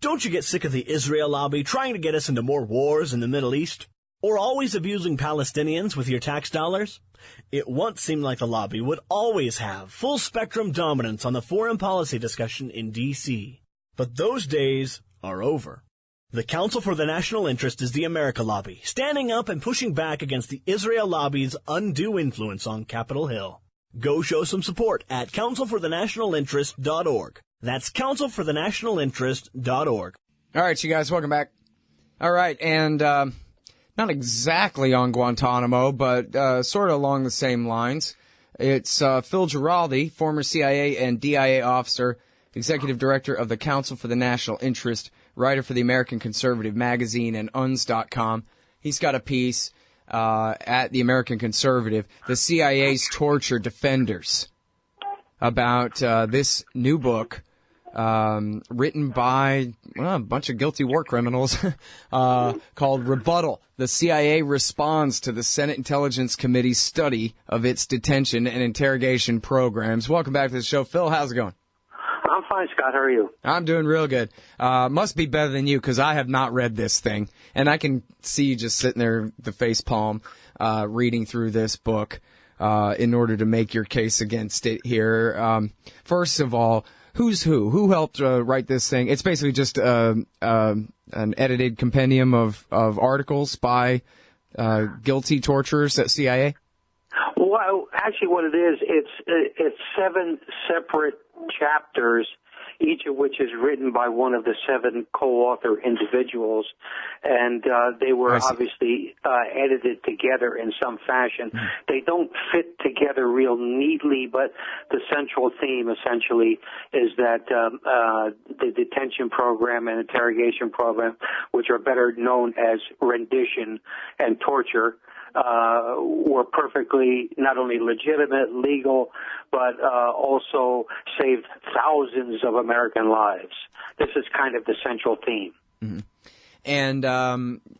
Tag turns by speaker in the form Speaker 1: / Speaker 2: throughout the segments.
Speaker 1: Don't you get sick of the Israel lobby trying to get us into more wars in the Middle East? Or always abusing Palestinians with your tax dollars? It once seemed like the lobby would always have full-spectrum dominance on the foreign policy discussion in D.C. But those days are over. The Council for the National Interest is the America lobby, standing up and pushing back against the Israel lobby's undue influence on Capitol Hill. Go show some support at councilforthenationalinterest.org. That's councilforthenationalinterest.org.
Speaker 2: All right, you guys, welcome back. All right, and not exactly on Guantanamo, but sort of along the same lines. It's Phil Giraldi, former CIA and DIA officer, executive director of the Council for the National Interest, writer for the American Conservative magazine and UNS.com. He's got a piece at the American Conservative, the CIA's Torture Defenders, about this new book written by a bunch of guilty war criminals called Rebuttal. The CIA responds to the Senate Intelligence Committee's study of its detention and interrogation programs. Welcome back to the show. Phil, how's it going?
Speaker 3: I'm fine, Scott. How are you?
Speaker 2: I'm doing real good. Must be better than you because I have not read this thing. And I can see you just sitting there, the face palm, reading through this book in order to make your case against it here. First of all, who's who? Who helped write this thing? It's basically just an edited compendium of articles by guilty torturers at CIA?
Speaker 3: Well, actually what it is, it's 7 separate chapters, each of which is written by one of the 7 co-author individuals, and they were obviously edited together in some fashion. They don't fit together real neatly, but the central theme essentially is that the detention program and interrogation program, which are better known as rendition and torture, were perfectly not only legitimate, legal, but also saved thousands of American lives. This is kind of the central theme.
Speaker 2: Mm-hmm. And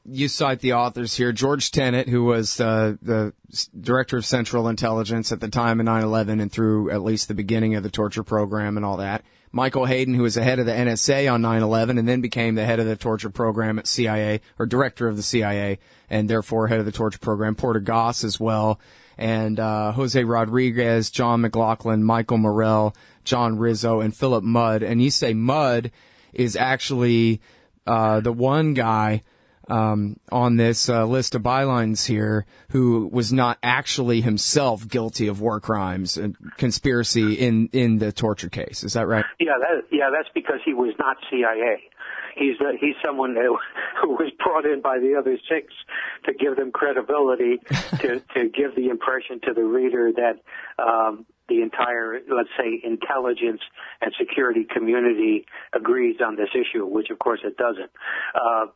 Speaker 2: you cite the authors here, George Tenet, who was the director of Central Intelligence at the time of 9/11 and through at least the beginning of the torture program and all that. Michael Hayden, who was the head of the NSA on 9/11 and then became the head of the torture program at CIA, or director of the CIA, and therefore head of the torture program. Porter Goss as well. And Jose Rodriguez, John McLaughlin, Michael Morrell, John Rizzo, and Philip Mudd. And you say Mudd is actually the one guy on this list of bylines here who was not actually himself guilty of war crimes and conspiracy in the torture case. Is that right?
Speaker 3: Yeah, that's because he was not CIA. He's someone who was brought in by the other 6 to give them credibility, to give the impression to the reader that the entire, let's say, intelligence and security community agrees on this issue, which of course it doesn't.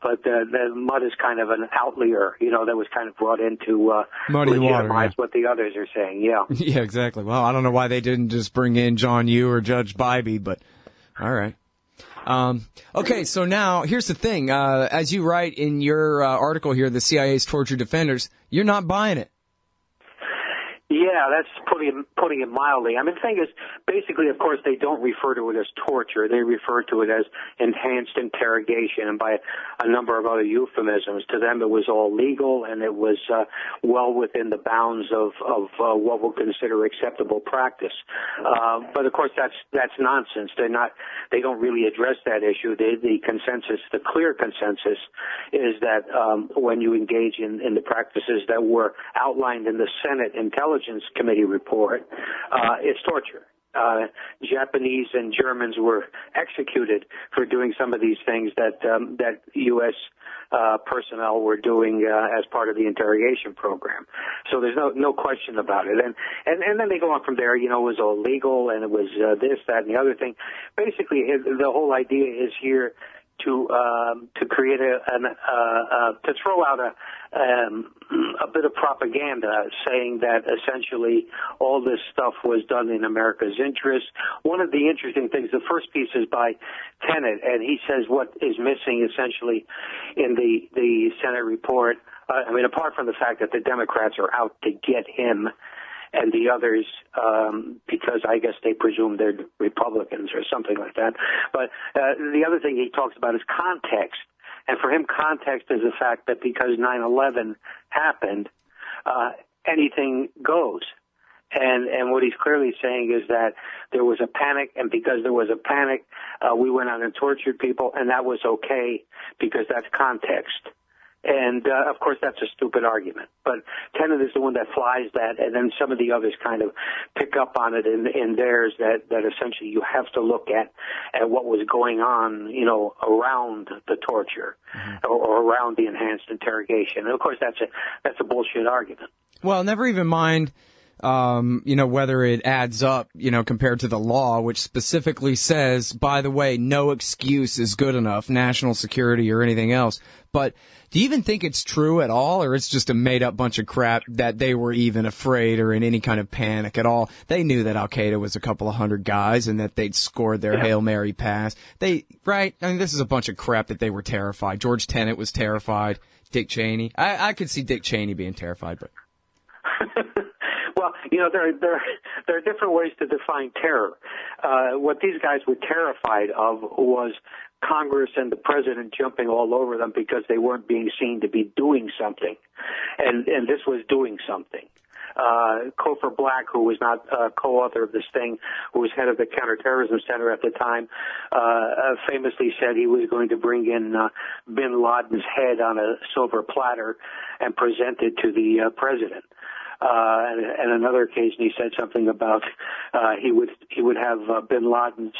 Speaker 3: But the Mudd is kind of an outlier, that was kind of brought in to legitimize what the others are saying. Yeah.
Speaker 2: Yeah, exactly. Well, I don't know why they didn't just bring in John Yoo or Judge Bybee, but all right. Okay, so now here's the thing. As you write in your article here, the CIA's Torture Defenders, you're not buying it.
Speaker 3: Yeah, that's putting it mildly. I mean, the thing is, basically, of course, they don't refer to it as torture. They refer to it as enhanced interrogation, and by a number of other euphemisms. To them, it was all legal, and it was well within the bounds of what we'll consider acceptable practice. But of course, that's nonsense. They don't really address that issue. The clear consensus, is that when you engage in the practices that were outlined in the Senate Intelligence Committee report, it's torture. Japanese and Germans were executed for doing some of these things that U.S. Personnel were doing as part of the interrogation program. So there's no question about it. And then they go on from there. It was all legal, and it was this, that, and the other thing. Basically, the whole idea is here to create to throw out a bit of propaganda saying that essentially all this stuff was done in America's interest. One of the interesting things, the first piece is by Tenet, and he says what is missing essentially in the Senate report, apart from the fact that the Democrats are out to get him, and the others because I guess they presume they're Republicans or something like that. But the other thing he talks about is context. And for him, context is the fact that because 9/11 happened, anything goes. And what he's clearly saying is that there was a panic, and because there was a panic, we went out and tortured people, and that was okay because that's context. And, of course, that's a stupid argument. But Tenet is the one that flies that, and then some of the others kind of pick up on it in theirs that essentially you have to look at what was going on, around the torture or around the enhanced interrogation. And, of course, that's a bullshit argument.
Speaker 2: Well, never even mind, whether it adds up, compared to the law, which specifically says, by the way, no excuse is good enough, national security or anything else. But do you even think it's true at all, or it's just a made-up bunch of crap that they were even afraid or in any kind of panic at all? They knew that Al-Qaeda was a couple of hundred guys and that they'd scored their Hail Mary pass. Right? I mean, this is a bunch of crap that they were terrified. George Tenet was terrified. Dick Cheney. I could see Dick Cheney being terrified, but...
Speaker 3: Well, there are different ways to define terror. What these guys were terrified of was Congress and the president jumping all over them because they weren't being seen to be doing something, and this was doing something. Cofer Black, who was not co-author of this thing, who was head of the Counterterrorism Center at the time, famously said he was going to bring in bin Laden's head on a silver platter and present it to the president. And another occasion he said something about he would have bin Laden's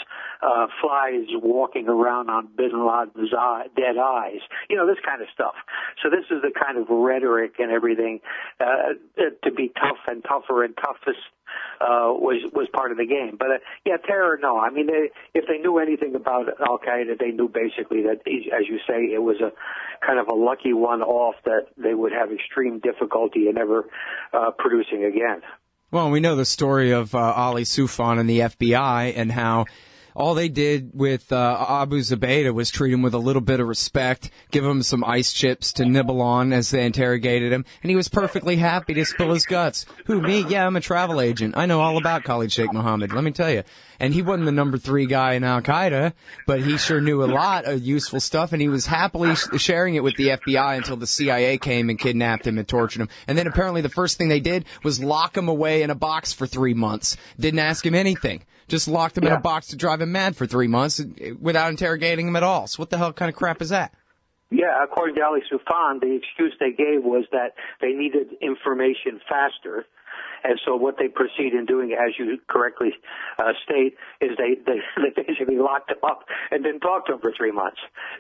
Speaker 3: flies walking around on bin Laden's dead eyes, this kind of stuff. So this is the kind of rhetoric and everything to be tough and tougher and toughest was part of the game. But terror, no. I mean, if they knew anything about Al-Qaeda, they knew basically that, as you say, it was a kind of a lucky one-off that they would have extreme difficulty in ever producing again.
Speaker 2: Well, we know the story of Ali Soufan and the FBI and how all they did with Abu Zubaydah was treat him with a little bit of respect, give him some ice chips to nibble on as they interrogated him, and he was perfectly happy to spill his guts. Who, me? Yeah, I'm a travel agent. I know all about Khalid Sheikh Mohammed, let me tell you. And he wasn't the number 3 guy in Al-Qaeda, but he sure knew a lot of useful stuff, and he was happily sharing it with the FBI until the CIA came and kidnapped him and tortured him. And then apparently the first thing they did was lock him away in a box for 3 months. Didn't ask him anything. Just locked him in a box to drive him mad for 3 months without interrogating him at all. So what the hell kind of crap is that?
Speaker 3: Yeah, according to Ali Soufan, the excuse they gave was that they needed information faster. And so what they proceed in doing, as you correctly state, is they basically locked him up and didn't talk to him for 3 months.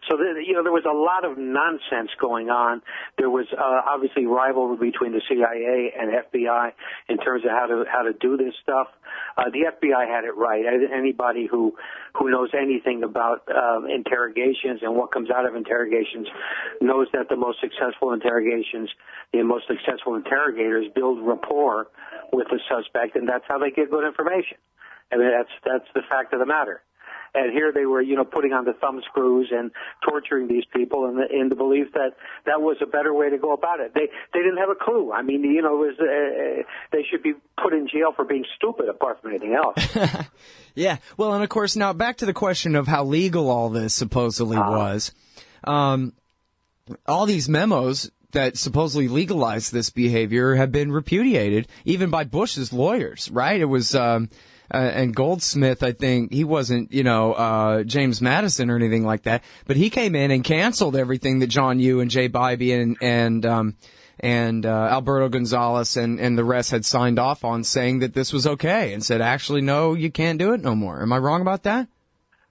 Speaker 3: So there was a lot of nonsense going on. There was obviously rivalry between the CIA and FBI in terms of how to do this stuff. The FBI had it right. Anybody who knows anything about interrogations and what comes out of interrogations knows that the most successful interrogations, the most successful interrogators build rapport with the suspect, and that's how they get good information. I mean, that's the fact of the matter. And here they were, putting on the thumb screws and torturing these people in the belief that was a better way to go about it. They didn't have a clue. I mean, it was they should be put in jail for being stupid, apart from anything else.
Speaker 2: Yeah. Well, and of course, now back to the question of how legal all this supposedly was. All these memos that supposedly legalized this behavior have been repudiated, even by Bush's lawyers, right? It was, and Goldsmith, I think, he wasn't, James Madison or anything like that, but he came in and canceled everything that John Yoo and Jay Bybee and Alberto Gonzales and the rest had signed off on, saying that this was okay, and said, actually, no, you can't do it no more. Am I wrong about that?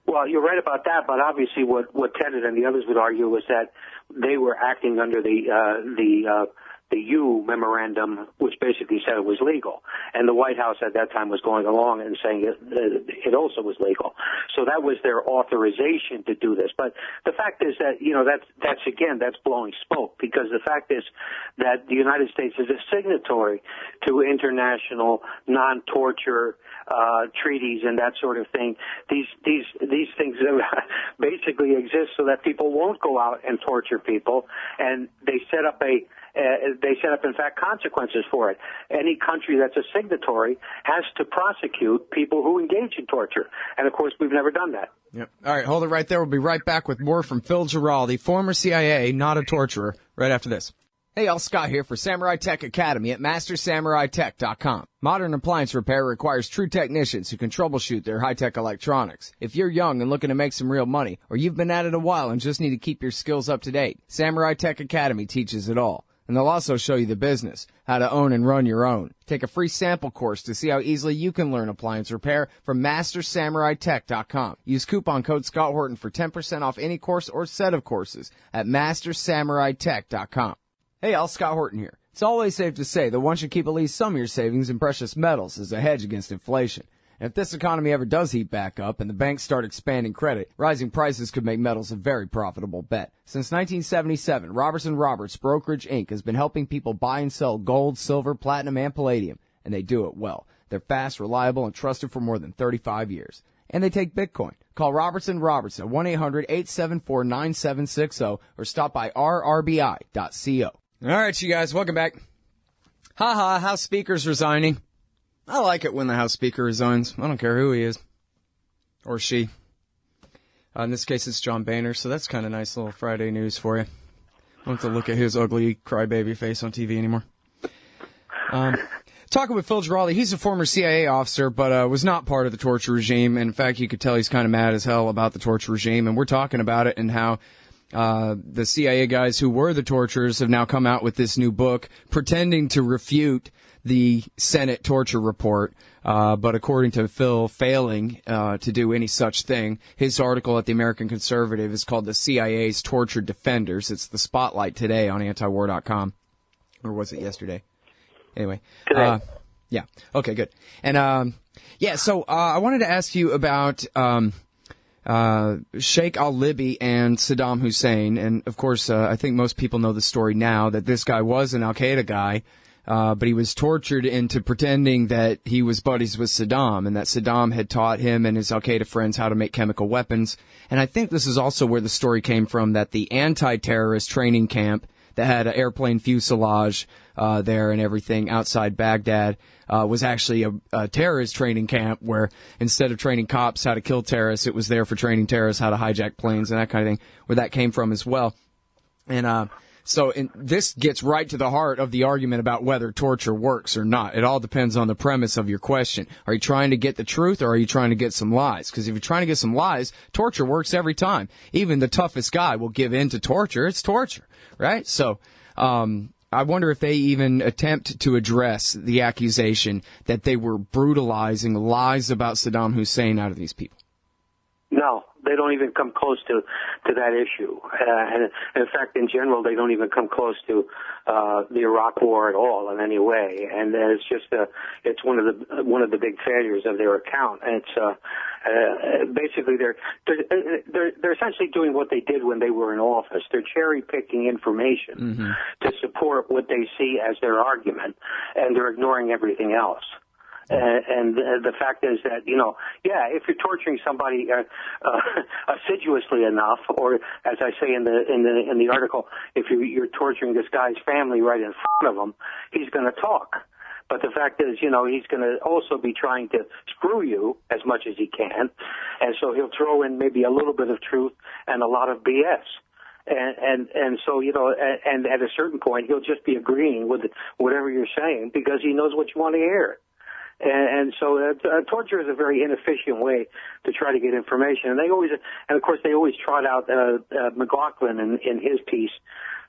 Speaker 3: Well, you're right about that, but obviously what Tenet and the others would argue was that they were acting under the U memorandum, which basically said it was legal. And the White House at that time was going along and saying it also was legal. So that was their authorization to do this. But the fact is that, that's blowing smoke, because the fact is that the United States is a signatory to international non-torture treaties and that sort of thing. These things basically exist so that people won't go out and torture people, and they set up a They set up, in fact, consequences for it. Any country that's a signatory has to prosecute people who engage in torture. And, of course, we've never done that.
Speaker 2: Yep. All right, hold it right there. We'll be right back with more from Phil Giraldi, former CIA, not a torturer, right after this. Hey, y'all, Scott here for Samurai Tech Academy at MasterSamuraiTech.com. Modern appliance repair requires true technicians who can troubleshoot their high-tech electronics. If you're young and looking to make some real money, or you've been at it a while and just need to keep your skills up to date, Samurai Tech Academy teaches it all. And they'll also show you the business, how to own and run your own. Take a free sample course to see how easily you can learn appliance repair from MasterSamuraiTech.com. Use coupon code Scott Horton for 10% off any course or set of courses at MasterSamuraiTech.com. Hey, all, Scott Horton here. It's always safe to say that one should keep at least some of your savings in precious metals as a hedge against inflation. And if this economy ever does heat back up and the banks start expanding credit, rising prices could make metals a very profitable bet. Since 1977, Robertson Roberts Brokerage Inc. has been helping people buy and sell gold, silver, platinum, and palladium, and they do it well. They're fast, reliable, and trusted for more than 35 years. And they take Bitcoin. Call Robertson Roberts at 1-800-874-9760 or stop by rrbi.co. All right, you guys, welcome back. House Speaker's resigning. I like it when the House Speaker resigns. I don't care who he is. Or she. In this case, it's John Boehner, so that's kind of nice little Friday news for you. I don't have to look at his ugly crybaby face on TV anymore. Talking with Phil Giraldi, he's a former CIA officer, but was not part of the torture regime. And in fact, you could tell he's kind of mad as hell about the torture regime. And we're talking about it and how the CIA guys who were the torturers have now come out with this new book pretending to refute the Senate torture report, but according to Phil, failing to do any such thing. His article at the American Conservative is called The CIA's Torture Defenders. It's the spotlight today on antiwar.com. Or was it yesterday? Anyway.
Speaker 3: Today.
Speaker 2: Yeah. Okay, good. And, so I wanted to ask you about Sheikh al-Libi and Saddam Hussein. And, of course, I think most people know the story now that this guy was an al-Qaeda guy. But he was tortured into pretending that he was buddies with Saddam and that Saddam had taught him and his al-Qaeda friends how to make chemical weapons. And I think this is also where the story came from, that the anti-terrorist training camp that had an airplane fuselage there and everything outside Baghdad was actually a terrorist training camp where instead of training cops how to kill terrorists, it was there for training terrorists how to hijack planes and that kind of thing, where that came from as well. And So this gets right to the heart of the argument about whether torture works or not. It all depends on the premise of your question. Are you trying to get the truth or are you trying to get some lies? Because if you're trying to get some lies, torture works every time. Even the toughest guy will give in to torture. It's torture, right? So I wonder if they even attempt to address the accusation that they were brutalizing lies about Saddam Hussein out of these people.
Speaker 3: No, they don't even come close to that issue. And in fact, in general, they don't even come close to the Iraq War at all in any way. And it's just it's one of the big failures of their account. And it's basically they're essentially doing what they did when they were in office. They're cherry picking information to support what they see as their argument, and they're ignoring everything else. And the fact is that, if you're torturing somebody assiduously enough, or as I say in the article, if you're torturing this guy's family right in front of him, he's going to talk. But the fact is, he's going to also be trying to screw you as much as he can, and so he'll throw in maybe a little bit of truth and a lot of BS. And so, and at a certain point, he'll just be agreeing with whatever you're saying because he knows what you want to hear. And so torture is a very inefficient way to try to get information. And of course, they always trot out, McLaughlin in his piece,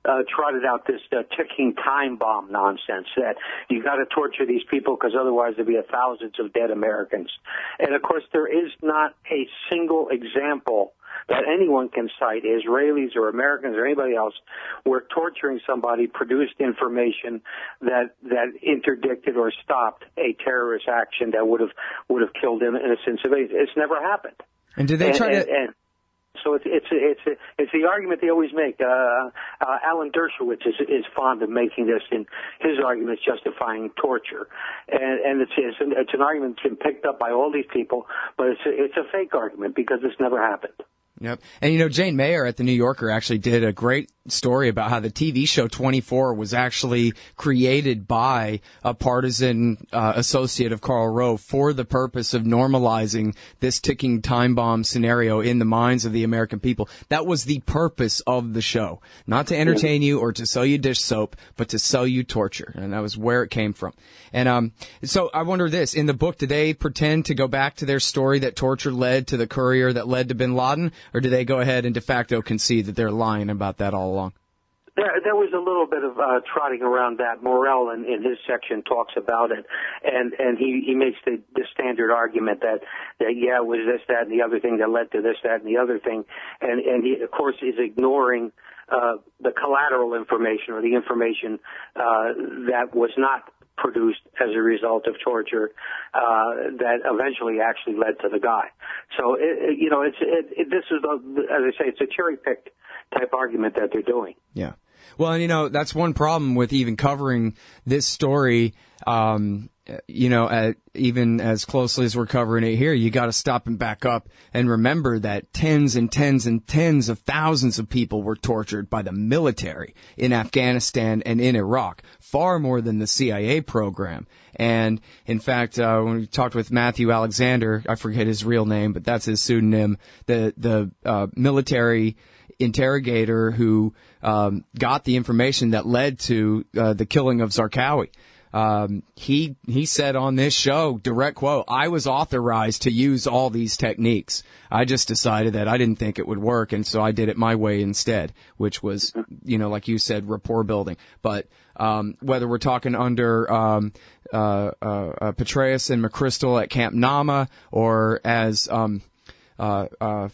Speaker 3: trotted out this ticking time bomb nonsense that you got to torture these people because otherwise there'll be thousands of dead Americans. And of course, there is not a single example that anyone can cite, Israelis or Americans or anybody else, where torturing somebody produced information that interdicted or stopped a terrorist action that would have killed innocent civilians. It's never happened.
Speaker 2: And did they try to?
Speaker 3: So it's the argument they always make. Alan Dershowitz is fond of making this in his arguments justifying torture, and it's an argument that's been picked up by all these people, but it's a fake argument because this never happened.
Speaker 2: Yep. And, Jane Mayer at the New Yorker actually did a great story about how the TV show 24 was actually created by a partisan associate of Karl Rove for the purpose of normalizing this ticking time bomb scenario in the minds of the American people. That was the purpose of the show. Not to entertain you or to sell you dish soap, but to sell you torture. And that was where it came from. And so I wonder this. In the book, do they pretend to go back to their story that torture led to the courier that led to bin Laden? Or do they go ahead and de facto concede that they're lying about that all along?
Speaker 3: There was a little bit of trotting around that. Morell in his section talks about it, and he makes the standard argument that yeah, it was this, that, and the other thing that led to this, that, and the other thing, and he of course is ignoring the collateral information or the information that was not produced as a result of torture that eventually actually led to the guy. So this is as I say, it's a cherry picked type argument that they're doing.
Speaker 2: Yeah. Well, and that's one problem with even covering this story. Even as closely as we're covering it here, you got to stop and back up and remember that tens and tens and tens of thousands of people were tortured by the military in Afghanistan and in Iraq, far more than the CIA program. And in fact, when we talked with Matthew Alexander, I forget his real name, but that's his pseudonym, the military interrogator who got the information that led to the killing of Zarqawi. He said on this show, direct quote, "I was authorized to use all these techniques. I just decided that I didn't think it would work, and so I did it my way instead," which was, like you said, rapport building. But whether we're talking under Petraeus and McChrystal at Camp Nama, or as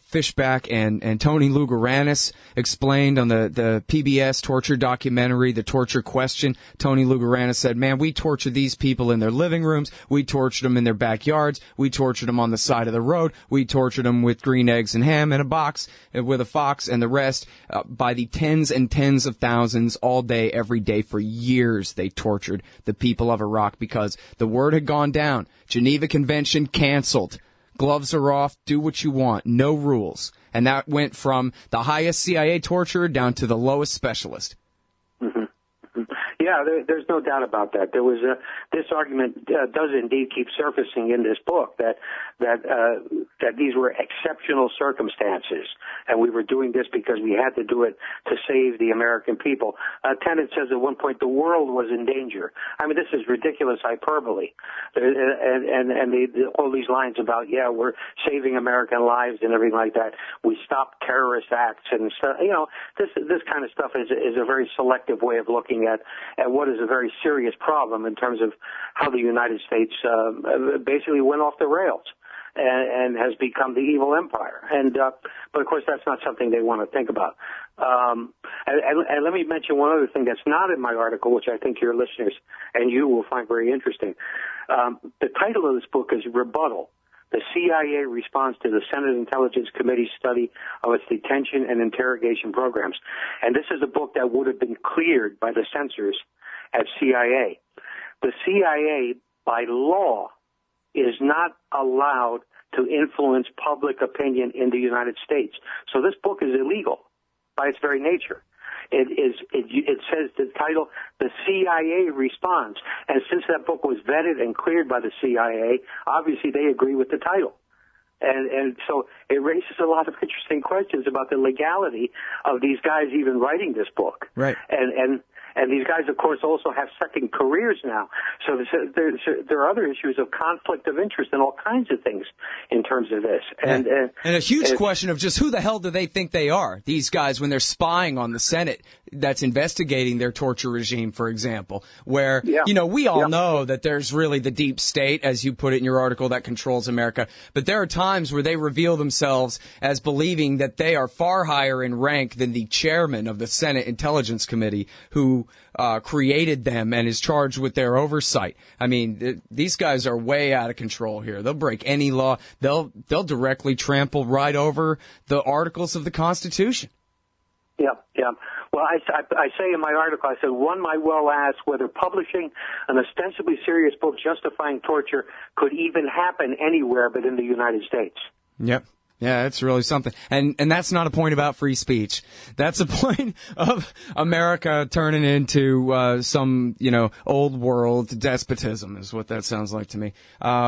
Speaker 2: Fishback and Tony Lugaranis explained on the PBS torture documentary, The Torture Question. Tony Lugaranis said, man, we tortured these people in their living rooms. We tortured them in their backyards. We tortured them on the side of the road. We tortured them with green eggs and ham in a box with a fox, and the rest by the tens and tens of thousands all day, every day for years. They tortured the people of Iraq because the word had gone down. Geneva Convention canceled. Gloves are off, do what you want, no rules. And that went from the highest CIA torturer down to the lowest specialist.
Speaker 3: Mm-hmm. Yeah, there's no doubt about that. There was this argument does indeed keep surfacing in this book that these were exceptional circumstances, and we were doing this because we had to do it to save the American people. Tenet says at one point the world was in danger. I mean, this is ridiculous hyperbole, and all these lines about we're saving American lives and everything like that. We stopped terrorist acts and stuff. This kind of stuff is a very selective way of looking at what is a very serious problem in terms of how the United States basically went off the rails and has become the evil empire. But of course, that's not something they want to think about. And let me mention one other thing that's not in my article, which I think your listeners and you will find very interesting. The title of this book is Rebuttal: The CIA Response to the Senate Intelligence Committee's Study of its Detention and Interrogation Programs. And this is a book that would have been cleared by the censors at CIA. The CIA, by law, is not allowed to influence public opinion in the United States. So this book is illegal by its very nature. It says the title, The CIA Response. And since that book was vetted and cleared by the CIA, obviously they agree with the title. And so it raises a lot of interesting questions about the legality of these guys even writing this book.
Speaker 2: Right.
Speaker 3: And these guys, of course, also have second careers now. So there are other issues of conflict of interest and all kinds of things in terms of this. And
Speaker 2: a huge question of just who the hell do they think they are, these guys, when they're spying on the Senate that's investigating their torture regime, for example, where, we all know that there's really the deep state, as you put it in your article, that controls America. But there are times where they reveal themselves as believing that they are far higher in rank than the chairman of the Senate Intelligence Committee, who created them and is charged with their oversight. I mean, these guys are way out of control here. They'll break any law. They'll directly trample right over the articles of the Constitution.
Speaker 3: Yeah. Well, I say in my article, I said, one might well ask whether publishing an ostensibly serious book justifying torture could even happen anywhere but in the United States.
Speaker 2: Yep. Yeah, it's really something. And that's not a point about free speech. That's a point of America turning into some, old world despotism is what that sounds like to me.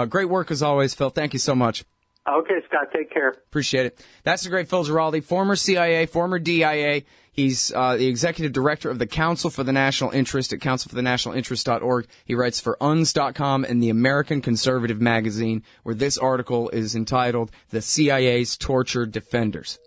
Speaker 2: Great work as always, Phil. Thank you so much.
Speaker 3: Okay, Scott, take care.
Speaker 2: Appreciate it. That's the great Phil Giraldi, former CIA, former DIA. He's the executive director of the Council for the National Interest at councilforthenationalinterest.org. He writes for UNS.com and the American Conservative magazine, where this article is entitled The CIA's Torture Defenders.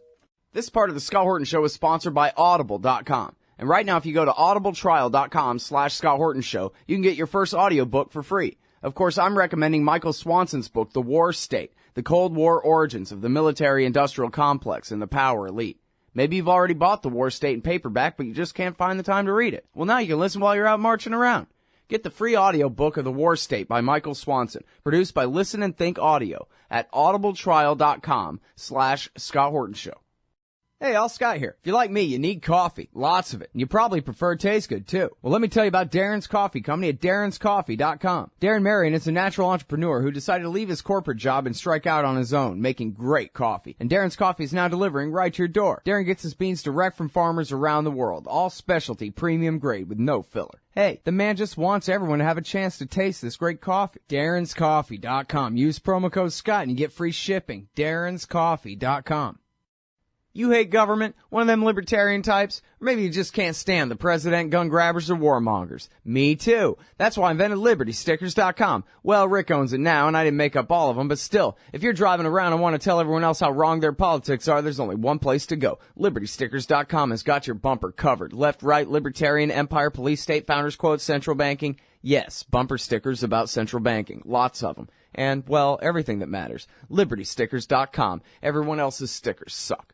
Speaker 2: This part of the Scott Horton Show is sponsored by Audible.com. And right now, if you go to audibletrial.com/Scott Horton Show, you can get your first audiobook for free. Of course, I'm recommending Michael Swanson's book, The War State, The Cold War Origins of the Military-Industrial Complex and the Power Elite. Maybe you've already bought The War State in paperback, but you just can't find the time to read it. Well, now you can listen while you're out marching around. Get the free audiobook of The War State by Michael Swanson, produced by Listen and Think Audio at audibletrial.com/Scott Horton Show. Hey, all Scott here. If you're like me, you need coffee. Lots of it. And you probably prefer it tastes good, too. Well, let me tell you about Darren's Coffee Company at darrenscoffee.com. Darren Marion is a natural entrepreneur who decided to leave his corporate job and strike out on his own, making great coffee. And Darren's Coffee is now delivering right to your door. Darren gets his beans direct from farmers around the world, all specialty, premium grade with no filler. Hey, the man just wants everyone to have a chance to taste this great coffee. darrenscoffee.com. Use promo code Scott and you get free shipping. darrenscoffee.com. You hate government, one of them libertarian types, or maybe you just can't stand the president, gun grabbers, or warmongers. Me too. That's why I invented LibertyStickers.com. Well, Rick owns it now, and I didn't make up all of them, but still, if you're driving around and want to tell everyone else how wrong their politics are, there's only one place to go. LibertyStickers.com has got your bumper covered. Left, right, libertarian, empire, police, state, founders quote, central banking. Yes, bumper stickers about central banking. Lots of them. And, well, everything that matters. LibertyStickers.com. Everyone else's stickers suck.